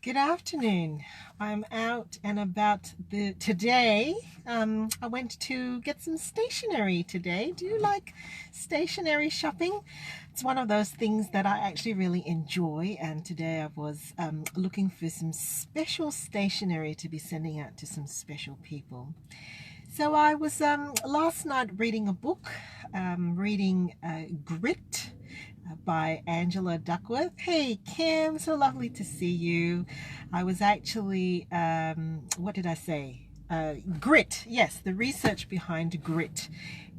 Good afternoon. I'm out and about today. I went to get some stationery today. Do you like stationery shopping? It's one of those things that I actually really enjoy. And today I was looking for some special stationery to be sending out to some special people. So I was last night reading a book, reading Grit by Angela Duckworth. Hey Kim, so lovely to see you. I was actually, what did I say? Grit, yes, the research behind grit.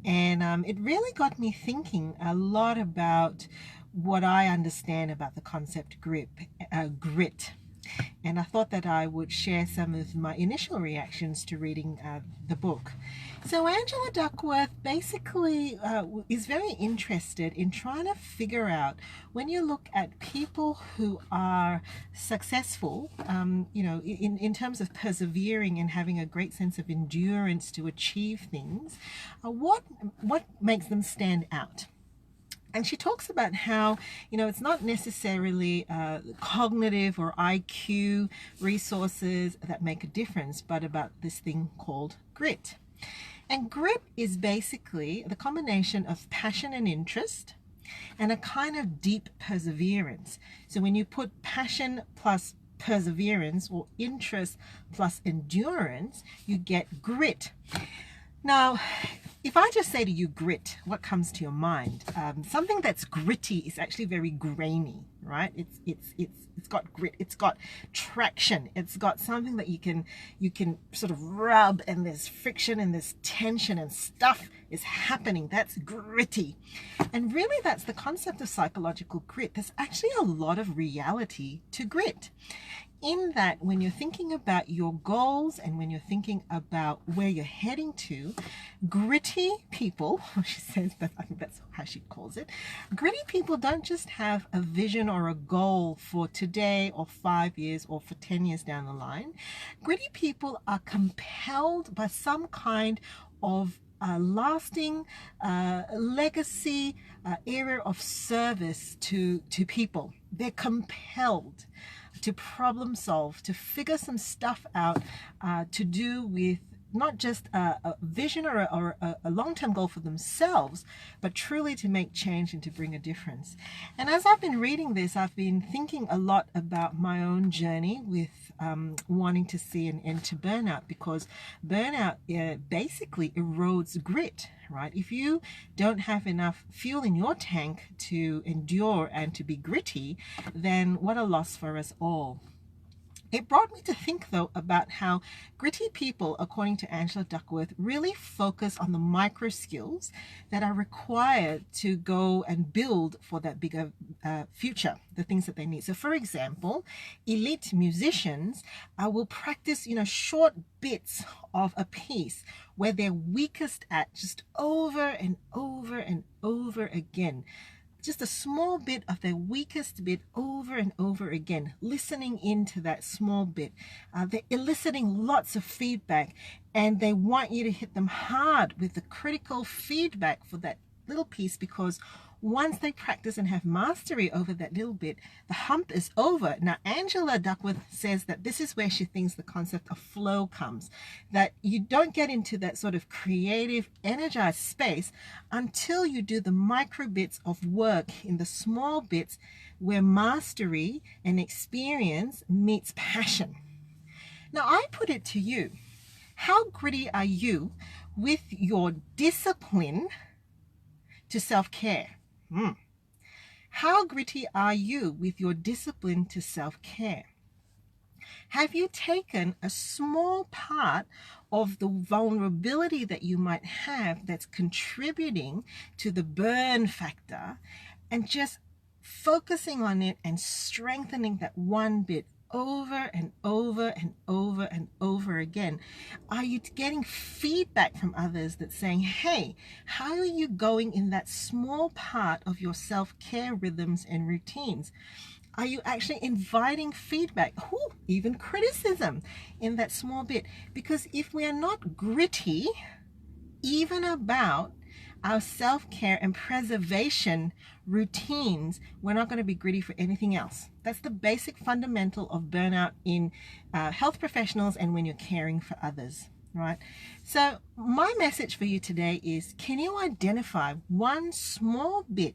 And it really got me thinking a lot about what I understand about the concept grit. And I thought that I would share some of my initial reactions to reading the book. So Angela Duckworth basically is very interested in trying to figure out, when you look at people who are successful, in terms of persevering and having a great sense of endurance to achieve things, what makes them stand out? And she talks about how, it's not necessarily cognitive or IQ resources that make a difference, but about this thing called grit. And grit is basically the combination of passion and interest and a kind of deep perseverance. So when you put passion plus perseverance, or interest plus endurance, you get grit. Now, if I just say to you grit, what comes to your mind? Something that's gritty is actually very grainy, right? It's got grit, it's got traction, it's got something that you can sort of rub, and there's friction and there's tension and stuff is happening. That's gritty. And really that's the concept of psychological grit. There's actually a lot of reality to grit, in that when you're thinking about your goals and when you're thinking about where you're heading to, gritty people, she says, but I think that's how she calls it, gritty people don't just have a vision or a goal for today or 5 years or for 10 years down the line. Gritty people are compelled by some kind of lasting legacy, area of service to people. They're compelled to problem solve, to figure some stuff out, to do with not just a vision or a long-term goal for themselves, but truly to make change and to bring a difference. And as I've been reading this, I've been thinking a lot about my own journey with wanting to see an end to burnout, because burnout basically erodes grit, right? If you don't have enough fuel in your tank to endure and to be gritty, then what a loss for us all. It brought me to think, though, about how gritty people, according to Angela Duckworth, really focus on the micro skills that are required to go and build for that bigger future, the things that they need. So, for example, elite musicians will practice, short bits of a piece where they're weakest at, just over and over and over again. Just a small bit of their weakest bit over and over again, listening into that small bit. They're eliciting lots of feedback, and they want you to hit them hard with the critical feedback for that little piece, because once they practice and have mastery over that little bit, the hump is over. Now, Angela Duckworth says that this is where she thinks the concept of flow comes, that you don't get into that sort of creative, energized space until you do the micro bits of work in the small bits where mastery and experience meets passion. Now, I put it to you, how gritty are you with your discipline to self-care? How gritty are you with your discipline to self-care? Have you taken a small part of the vulnerability that you might have that's contributing to the burn factor, and just focusing on it and strengthening that one bit over and over and over and over again? Are you getting feedback from others that's saying, hey, how are you going in that small part of your self-care rhythms and routines? Are you actually inviting feedback, even criticism, in that small bit? Because if we are not gritty, even about our self-care and preservation routines, we're not going to be gritty for anything else. That's the basic fundamental of burnout in health professionals and when you're caring for others. Right? So my message for you today is, can you identify one small bit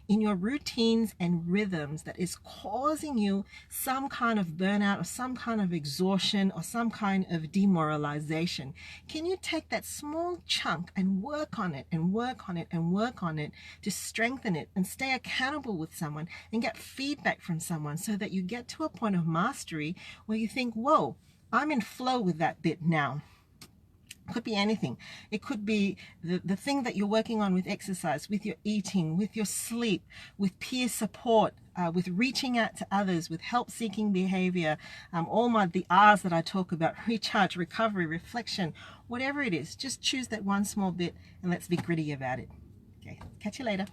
in your routines and rhythms that is causing you some kind of burnout or some kind of exhaustion or some kind of demoralization? Can you take that small chunk and work on it and work on it and work on it to strengthen it and stay accountable with someone and get feedback from someone so that you get to a point of mastery where you think, whoa, I'm in flow with that bit now. Could be anything. It could be the thing that you're working on with exercise, with your eating, with your sleep, with peer support, with reaching out to others, with help-seeking behavior, the R's that I talk about: recharge, recovery, reflection, whatever it is. Just choose that one small bit and let's be gritty about it. Okay, catch you later.